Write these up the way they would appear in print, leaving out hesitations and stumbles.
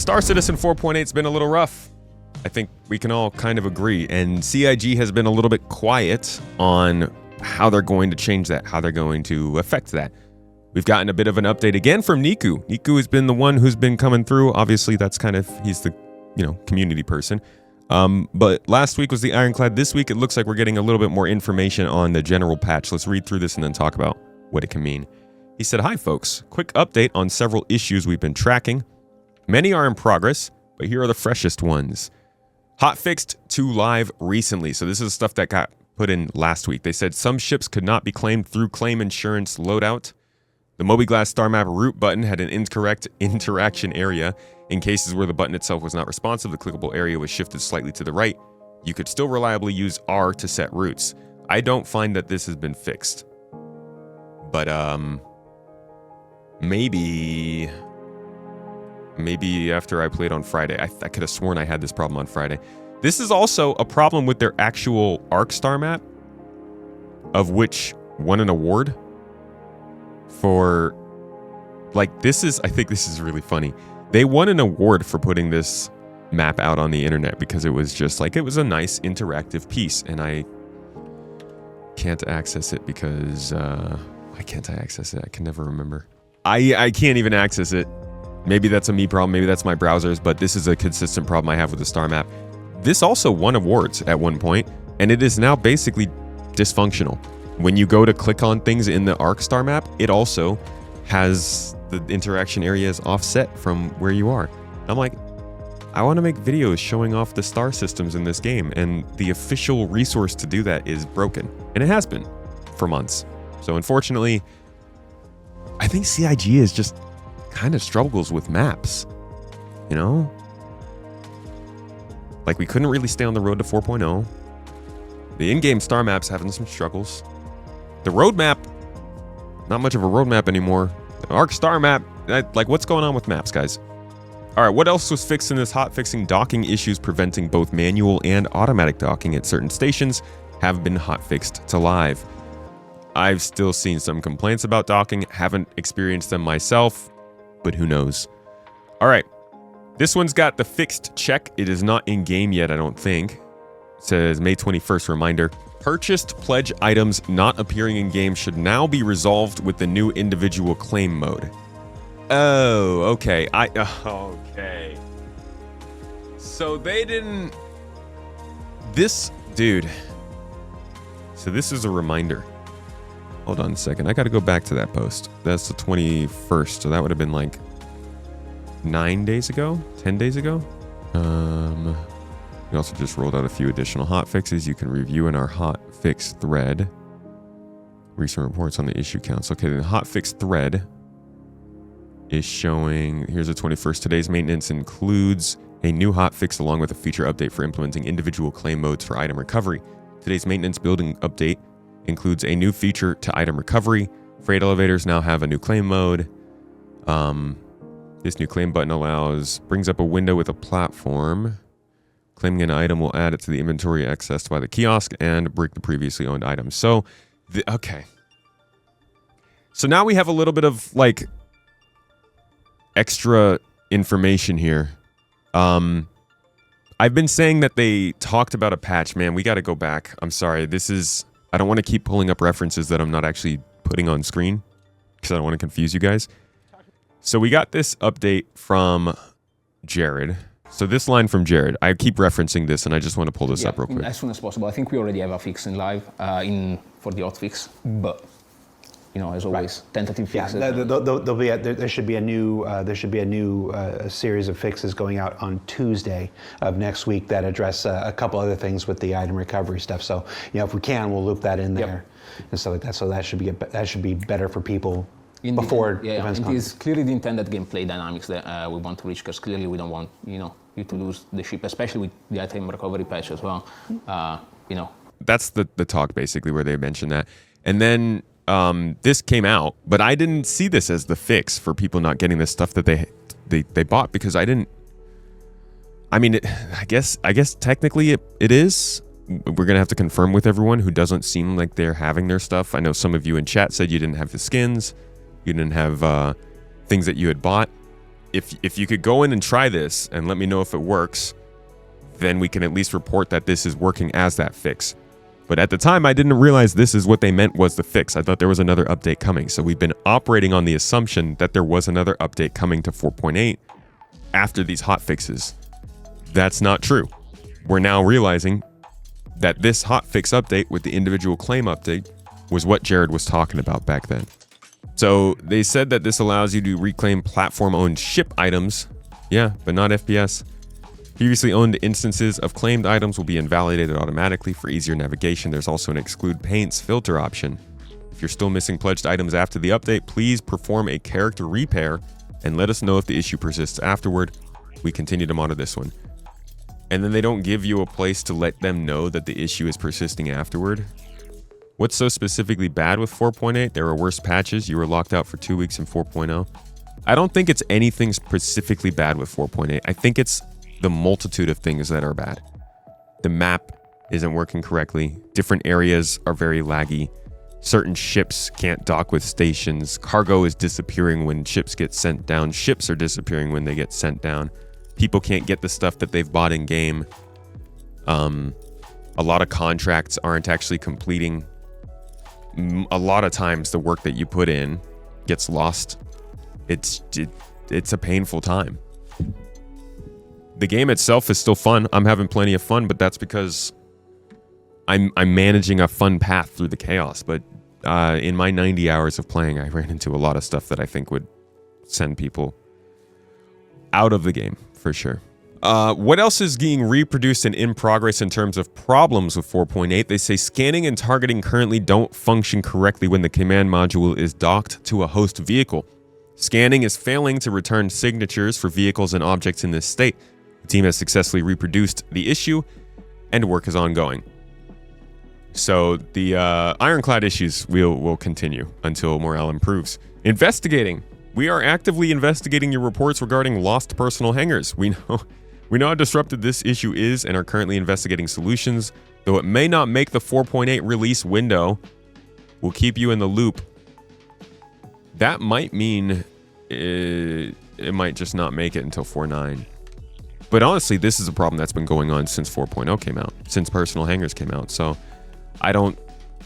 Star Citizen 4.8's been a little rough. I think we can all kind of agree. And CIG has been a little bit quiet on how they're going to change that, how they're going to affect that. We've gotten a bit of an update again from Niku. Niku has been the one who's been coming through. Obviously, that's kind of, he's the, community person. But last week was the Ironclad. This week, it looks like we're getting a little bit more information on the general patch. Let's read through this and then talk about what it can mean. He said, "Hi, folks. Quick update on several issues we've been tracking. Many are in progress, but here are the freshest ones. Hotfixed to live recently." So this is stuff that got put in last week. They said some ships could not be claimed through claim insurance loadout. The Moby-Glass star map root button had an incorrect interaction area. In cases where the button itself was not responsive, the clickable area was shifted slightly to the right. You could still reliably use R to set routes. I don't find that this has been fixed. But, maybe after I played on Friday. I could have sworn I had this problem on Friday. This is also a problem with their actual Arc star map, of which won an award for, I think this is really funny. They won an award for putting this map out on the internet because it was just it was a nice interactive piece, and I can't access it because, why can't I access it? I can never remember. I can't even access it. Maybe that's a me problem, maybe that's my browsers, but this is a consistent problem I have with the star map. This also won awards at one point, and it is now basically dysfunctional. When you go to click on things in the Arc star map, it also has the interaction areas offset from where you are. I'm like, I want to make videos showing off the star systems in this game, and the official resource to do that is broken. And it has been for months. So unfortunately, I think CIG is just kind of struggles with maps, we couldn't really stay on the road to 4.0. The in-game star map's having some struggles. The roadmap, not much of a roadmap anymore. The Arc star map, what's going on with maps, guys? All right, what else was fixed in this hotfixing? Docking issues preventing both manual and automatic docking at certain stations have been hotfixed to live. I've still seen some complaints about docking, haven't experienced them myself, but who knows? All right, this one's got the fixed check. It is not in game yet, I don't think. It says May 21st reminder. Purchased pledge items not appearing in game should now be resolved with the new individual claim mode. Oh, okay. Okay. So they didn't... This... Dude. So this is a reminder. Hold on a second. I got to go back to that post. That's the 21st. So that would have been 9 days ago? 10 days ago? We also just rolled out a few additional hotfixes you can review in our hotfix thread. Recent reports on the issue counts. Okay, the hotfix thread is showing, here's the 21st. Today's maintenance includes a new hotfix along with a feature update for implementing individual claim modes for item recovery. Today's maintenance building update includes a new feature to item recovery. Freight elevators now have a new claim mode. This new claim button brings up a window with a platform. Claiming an item will add it to the inventory accessed by the kiosk and break the previously owned item. So, okay. So now we have a little bit of extra information here. I've been saying that they talked about a patch. Man, we got to go back. I'm sorry. I don't want to keep pulling up references that I'm not actually putting on screen because I don't want to confuse you guys. So we got this update from Jared. So this line from Jared, I keep referencing this, and I just want to pull this up real quick. As soon as possible. I think we already have a fix in live for the hotfix, but as always, tentative fixes. Yeah, there should be a new series of fixes going out on Tuesday of next week that address a couple other things with the item recovery stuff. So if we can, we'll loop that in there and stuff like that. So that should be better for people. Before events it is clearly the intended gameplay dynamics that we want to reach, because clearly we don't want you to lose the ship, especially with the item recovery patch as well. That's the talk basically where they mentioned that, and then this came out, but I didn't see this as the fix for people not getting the stuff that they bought because I didn't. I mean, I guess technically it is. We're gonna have to confirm with everyone who doesn't seem like they're having their stuff. I know some of you in chat said you didn't have the skins. You didn't have things that you had bought. if you could go in and try this and let me know if it works, then we can at least report that this is working as that fix. But at the time, I didn't realize this is what they meant was the fix. I thought there was another update coming. So we've been operating on the assumption that there was another update coming to 4.8 after these hotfixes. That's not true. We're now realizing that this hotfix update with the individual claim update was what Jared was talking about back then. So they said that this allows you to reclaim platform-owned ship items. Yeah, but not FPS. Previously owned instances of claimed items will be invalidated automatically for easier navigation. There's also an exclude paints filter option. If you're still missing pledged items after the update, please perform a character repair and let us know if the issue persists afterward. We continue to monitor this one. And then they don't give you a place to let them know that the issue is persisting afterward. What's so specifically bad with 4.8? There were worse patches. You were locked out for 2 weeks in 4.0. I don't think it's anything specifically bad with 4.8. I think it's the multitude of things that are bad. The map isn't working correctly. Different areas are very laggy. Certain ships can't dock with stations. Cargo is disappearing when ships get sent down. Ships are disappearing when they get sent down. People can't get the stuff that they've bought in game. A lot of contracts aren't actually completing. A lot of times the work that you put in gets lost. It's a painful time. The game itself is still fun. I'm having plenty of fun, but that's because I'm managing a fun path through the chaos. But in my 90 hours of playing, I ran into a lot of stuff that I think would send people out of the game, for sure. What else is being reproduced and in progress in terms of problems with 4.8? They say scanning and targeting currently don't function correctly when the command module is docked to a host vehicle. Scanning is failing to return signatures for vehicles and objects in this state. The team has successfully reproduced the issue, and work is ongoing. So the ironclad issues will continue until morale improves. Investigating. We are actively investigating your reports regarding lost personal hangars. We know how disruptive this issue is and are currently investigating solutions. Though it may not make the 4.8 release window, we'll keep you in the loop. That might mean it might just not make it until 4.9. But honestly, this is a problem that's been going on since 4.0 came out, since personal hangars came out. So I don't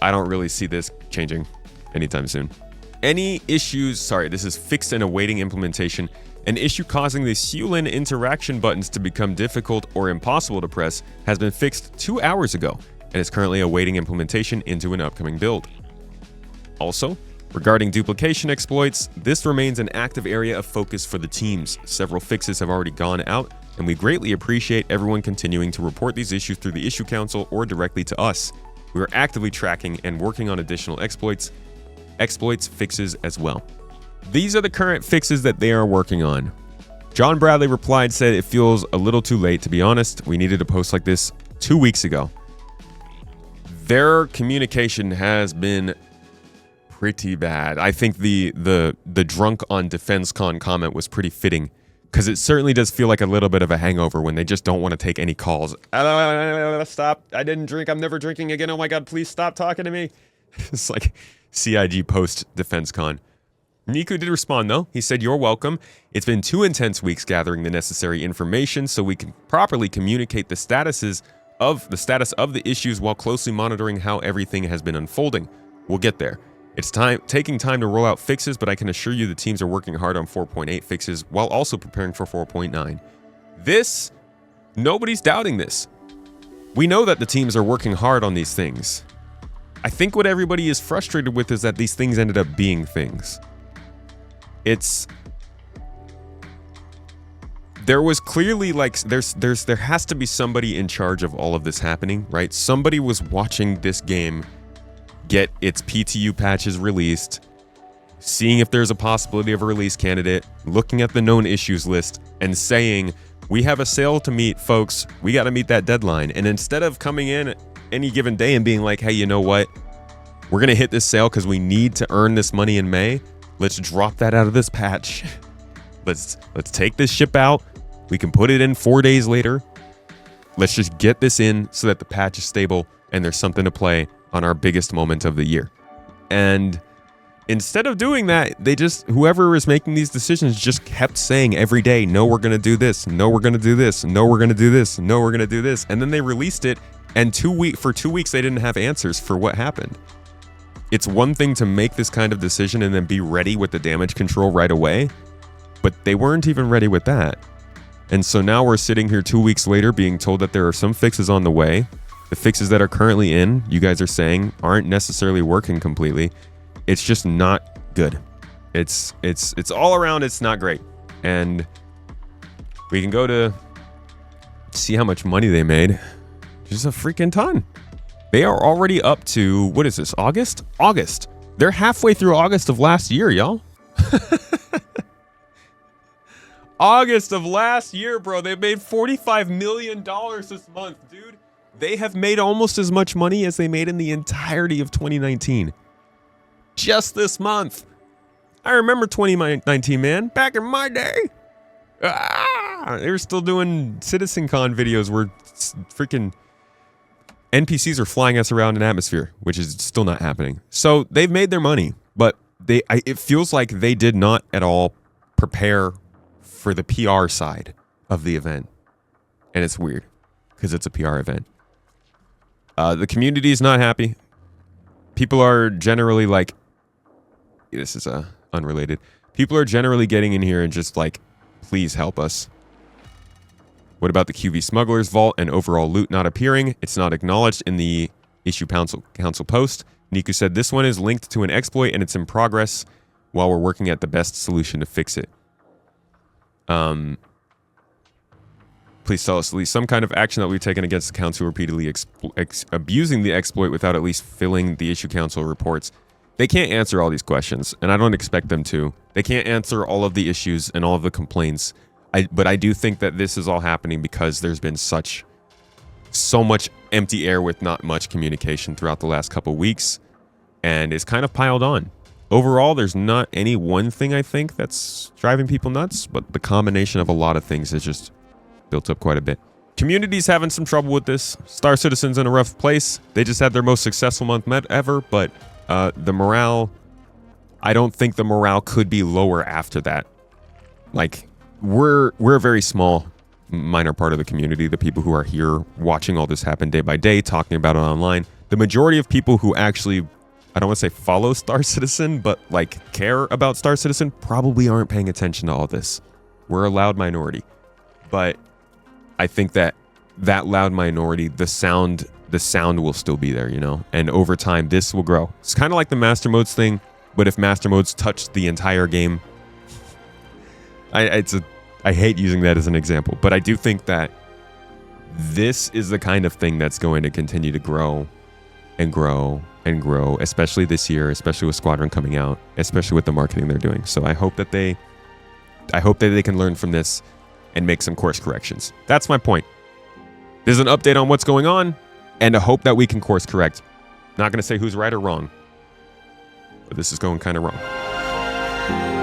really see this changing anytime soon. Any issues, sorry, this is fixed and awaiting implementation. An issue causing the Hulin interaction buttons to become difficult or impossible to press has been fixed 2 hours ago and is currently awaiting implementation into an upcoming build. Also, regarding duplication exploits, this remains an active area of focus for the teams. Several fixes have already gone out, and we greatly appreciate everyone continuing to report these issues through the Issue Council or directly to us. We are actively tracking and working on additional exploits fixes as well. These are the current fixes that they are working on. John Bradley replied, said it feels a little too late, to be honest. We needed a post like this 2 weeks ago. Their communication has been pretty bad. I think the drunk on DefenseCon comment was pretty fitting, because it certainly does feel like a little bit of a hangover when they just don't want to take any calls. Stop. I didn't drink. I'm never drinking again. Oh my God, please stop talking to me. It's like CIG post DefenseCon. Niku did respond though. He said, "You're welcome. It's been 2 intense weeks gathering the necessary information so we can properly communicate the status of the issues while closely monitoring how everything has been unfolding. We'll get there. It's taking time to roll out fixes, but I can assure you the teams are working hard on 4.8 fixes while also preparing for 4.9. Nobody's doubting this. We know that the teams are working hard on these things. I think what everybody is frustrated with is that these things ended up being things. There was clearly like, there has to be somebody in charge of all of this happening, right? Somebody was watching this game get its PTU patches released, seeing if there's a possibility of a release candidate, looking at the known issues list, and saying, we have a sale to meet, folks. We got to meet that deadline. And instead of coming in any given day and being like, hey, you know what? We're going to hit this sale because we need to earn this money in May. Let's drop that out of this patch. Let's take this ship out. We can put it in 4 days later. Let's just get this in so that the patch is stable and there's something to play on our biggest moment of the year. And instead of doing that, they just, whoever is making these decisions just kept saying every day, no, we're going to do this. No, we're going to do this. No, we're going to do this. No, we're going to do this. And then they released it. And for 2 weeks, they didn't have answers for what happened. It's one thing to make this kind of decision and then be ready with the damage control right away. But they weren't even ready with that. And so now we're sitting here 2 weeks later being told that there are some fixes on the way. The fixes that are currently in, you guys are saying, aren't necessarily working completely. It's just not good. It's all around, it's not great. And we can go to see how much money they made. Just a freaking ton. They are already up to, what is this, August? August. They're halfway through August of last year, y'all. August of last year, bro. They made $45 million this month, dude. They have made almost as much money as they made in the entirety of 2019. Just this month. I remember 2019, man. Back in my day. They were still doing CitizenCon videos where freaking NPCs are flying us around in atmosphere, which is still not happening. So they've made their money, but it feels like they did not at all prepare for the PR side of the event. And it's weird because it's a PR event. The community is not happy. People are generally like, this is unrelated. People are generally getting in here and just like, please help us. What about the QV Smugglers Vault and overall loot not appearing? It's not acknowledged in the issue council post. Niku said this one is linked to an exploit and it's in progress while we're working at the best solution to fix it. Please tell us at least some kind of action that we've taken against accounts who repeatedly abusing the exploit without at least filling the issue council reports. They can't answer all these questions, and I don't expect them to. They can't answer all of the issues and all of the complaints. But I do think that this is all happening because there's been so much empty air with not much communication throughout the last couple weeks, and it's kind of piled on. Overall, there's not any one thing I think that's driving people nuts, but the combination of a lot of things has just built up quite a bit. Community's having some trouble with this. Star Citizen's in a rough place. They just had their most successful month ever, but the morale, I don't think the morale could be lower after that. Like, we're a very small, minor part of the community, the people who are here watching all this happen day by day, talking about it online. The majority of people who actually, I don't want to say follow Star Citizen, but like care about Star Citizen probably aren't paying attention to all this. We're a loud minority. But I think that loud minority, the sound will still be there, you know? And over time, this will grow. It's kind of like the Master Modes thing, but if Master Modes touched the entire game, I hate using that as an example, but I do think that this is the kind of thing that's going to continue to grow and grow and grow, especially this year, especially with Squadron coming out, especially with the marketing they're doing. So I hope that they can learn from this and make some course corrections. That's my point. There's an update on what's going on and a hope that we can course correct. Not going to say who's right or wrong, but this is going kind of wrong.